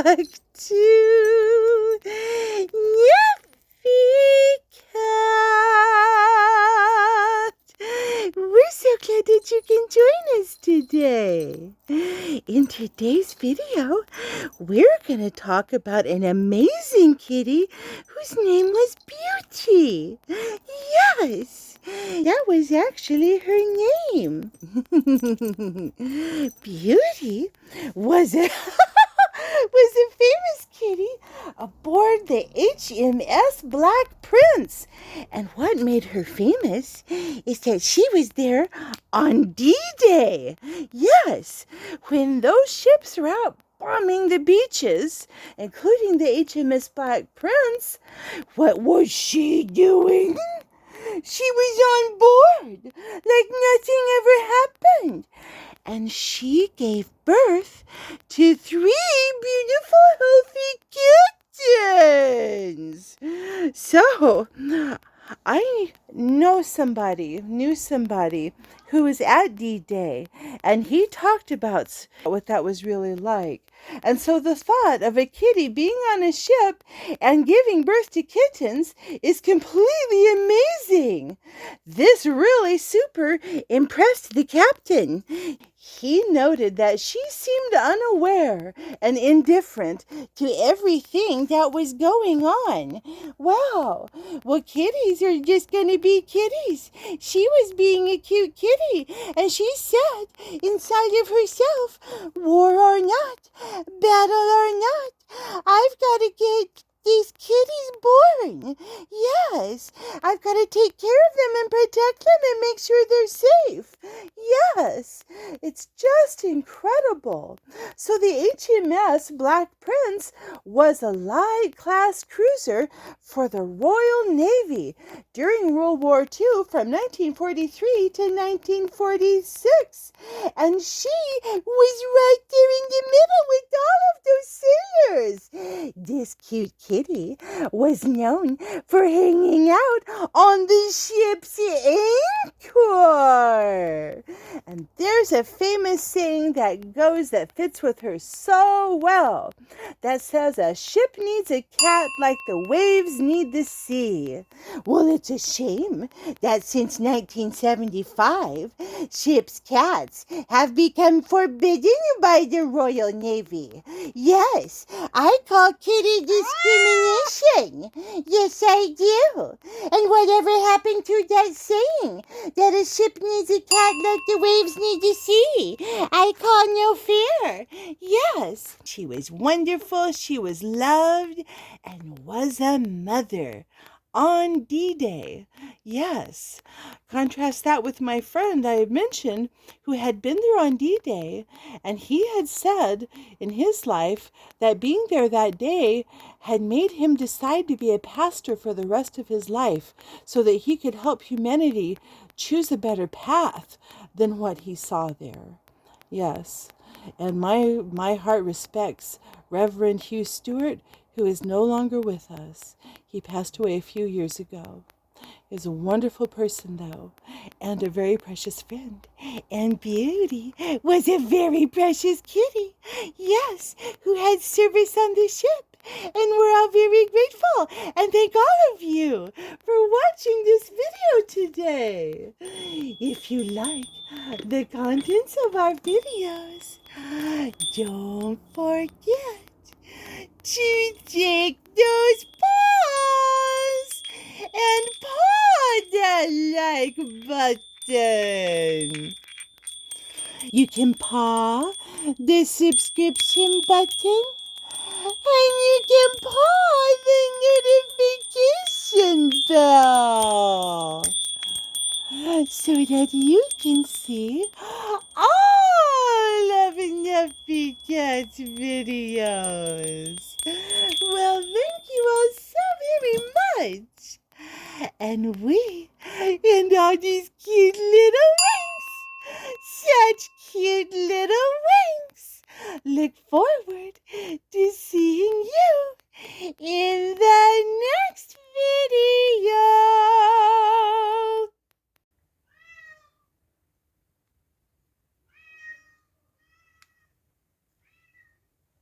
back to Neffy Cat. We're so glad that you can join us today. In today's video, we're going to talk about an amazing kitty whose name was Beauty. Yes, that was actually her name. Beauty was a was a famous kitty aboard the HMS Black Prince. And what made her famous is that she was there on D-Day. Yes, when those ships were out bombing the beaches, including the HMS Black Prince, what was she doing? She was on board like nothing ever happened. And she gave birth to 3 beautiful, healthy kittens. So, I knew somebody who was at D-Day, and he talked about what that was really like. And so the thought of a kitty being on a ship and giving birth to kittens is completely amazing. This really super impressed the captain. He noted that she seemed unaware and indifferent to everything that was going on. Wow, well, kitties are just going to be kitties. She was being a cute kitty, and she said inside of herself, war or not, battle or not, I've got to get these kitties born. Yes, I've got to take care of them and protect them and make sure they're safe. Yes, it's just incredible. So the HMS Black Prince was a light class cruiser for the Royal Navy during World War II from 1943 to 1946. And she was right there in the middle with all of those sailors. This cute kitty was known for hanging out on the ship's anchor. And there's a famous saying that fits with her so well, that says a ship needs a cat like the waves need the sea. Well, it's a shame that since 1975, ship's cats have become forbidden by the Royal Navy. Yes, I call kitty discrimination. Yes, I do. And whatever happened to that saying, that a ship needs a cat like the waves need the sea? I call no fair. Yes, she was wonderful, she was loved, and was a mother on D-Day. Yes. Contrast that with my friend I had mentioned who had been there on D-Day, and he had said in his life that being there that day had made him decide to be a pastor for the rest of his life so that he could help humanity choose a better path than what he saw there. Yes. And my heart respects Reverend Hugh Stewart, who is no longer with us. He passed away a few years ago. He was a wonderful person, though, and a very precious friend. And Beauty was a very precious kitty, yes, who had service on the ship. And we're all very grateful and thank all of you for watching this video today. If you like the contents of our videos, don't forget to take those paws and paw that like button. You can paw the subscription button, and you can paw the notification bell so that you can see all of Nuffy Cat's videos. Well, thank you all so very much. And we, and all these cute little wings, such cute little wings, look forward to seeing you